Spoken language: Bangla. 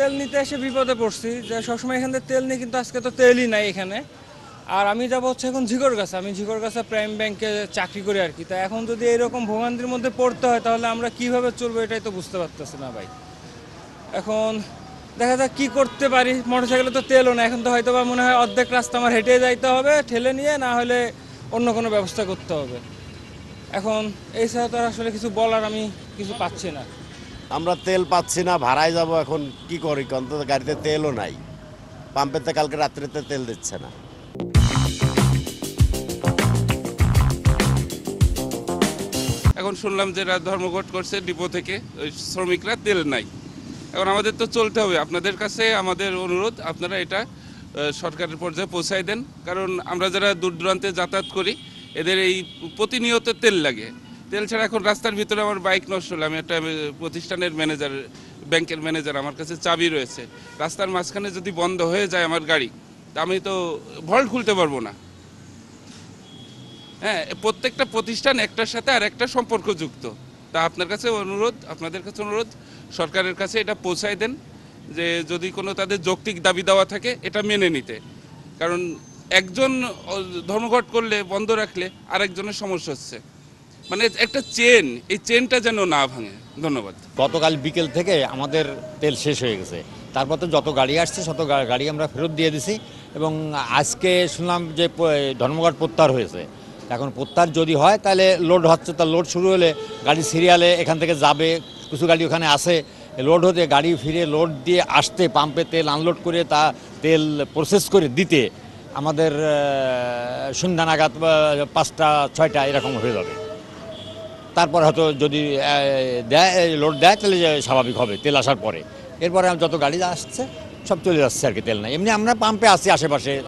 তেল নিতে এসে বিপদে পড়ছি, যে সবসময় এখান থেকে তেল নিই, কিন্তু আজকে তো তেলই নাই এখানে। আর আমি যাবো হচ্ছে এখন ঝিকরগাছা, আমি ঝিকরগাছা প্রাইম ব্যাংকে চাকরি করি আর কি। তা এখন যদি এরকম ভোগান্তির মধ্যে পড়তে হয়, তাহলে আমরা কিভাবে চলবো এটাই তো বুঝতে পারতেছি না ভাই। এখন দেখা যাক কি করতে পারি। মোটরসাইকেলে তো তেলও না, এখন তো হয়তো বা মনে হয় অর্ধেক রাস্তা আমার হেঁটে যাইতে হবে ঠেলে নিয়ে, না হলে অন্য কোনো ব্যবস্থা করতে হবে। এখন এই ছাড়া তো আর আসলে কিছু বলার আমি কিছু পাচ্ছি না। আমরা তেল পাচ্ছি না, ভাড়ায় যাব, এখন কি করি? অন্তত গাড়িতে তেলও নাই, পাম্পেতে কালকে রাত্রিতে তেল দিচ্ছে না। এখন শুনলাম যে ধর্মঘট করছে ডিপো থেকে, ওই শ্রমিকরা তেল নাই। এখন আমাদের তো চলতে হবে। আপনাদের কাছে আমাদের অনুরোধ, আপনারা এটা সরকারের পর্যায়ে পৌঁছায় দেন, কারণ আমরা যারা দূর দূরান্তে যাতায়াত করি এদের এই প্রতিনিয়ত তেল লাগে। তেল ছাড়া এখন রাস্তার ভিতরে আমার বাইক নষ্ট হলো, আমি একটা প্রতিষ্ঠানের ম্যানেজার, ব্যাংকের ম্যানেজার, আমার কাছে চাবি রয়েছে। রাস্তার মাঝখানে যদি বন্ধ হয়ে যায় আমার গাড়ি, তা আমি তো ভল্ট খুলতে পারবো না। হ্যাঁ, প্রত্যেকটা প্রতিষ্ঠান একটার সাথে আর একটা সম্পর্কযুক্ত। তা আপনার কাছে অনুরোধ, আপনাদের কাছে অনুরোধ, সরকারের কাছে এটা পৌঁছায় দেন যে যদি কোনো তাদের যৌক্তিক দাবি দেওয়া থাকে এটা মেনে নিতে। কারণ একজন ধর্মঘট করলে, বন্ধ রাখলে আরেকজনের সমস্যা হচ্ছে। মানে একটা চেন, এই চেনটা যেন না ভাঙে। ধন্যবাদ। গতকাল বিকেল থেকে আমাদের তেল শেষ হয়ে গেছে, তারপর তো যত গাড়ি আসছে তত গাড়ি আমরা ফেরত দিয়ে দিছি। এবং আজকে শুনলাম যে ধর্মঘট প্রত্যাহার হয়েছে। এখন প্রত্যাহার যদি হয় তাহলে লোড হচ্ছে, তার লোড শুরু হলে গাড়ি সিরিয়ালে এখান থেকে যাবে, কিছু গাড়ি ওখানে আসে, লোড হতে গাড়ি ফিরে লোড দিয়ে আসতে, পাম্পে তেল আনলোড করে তা তেল প্রসেস করে দিতে আমাদের সন্ধ্যা নাগাদ 5টা 6টা এরকম হয়ে যাবে। তারপর হয়তো যদি দেয়, লোড দেয়, তাহলে স্বাভাবিক হবে তেল আসার পরে। এরপরে যত গাড়ি আসছে সব চলে যাচ্ছে আর কি, তেল নাই। এমনি আমরা পাম্পে আছি আশেপাশে,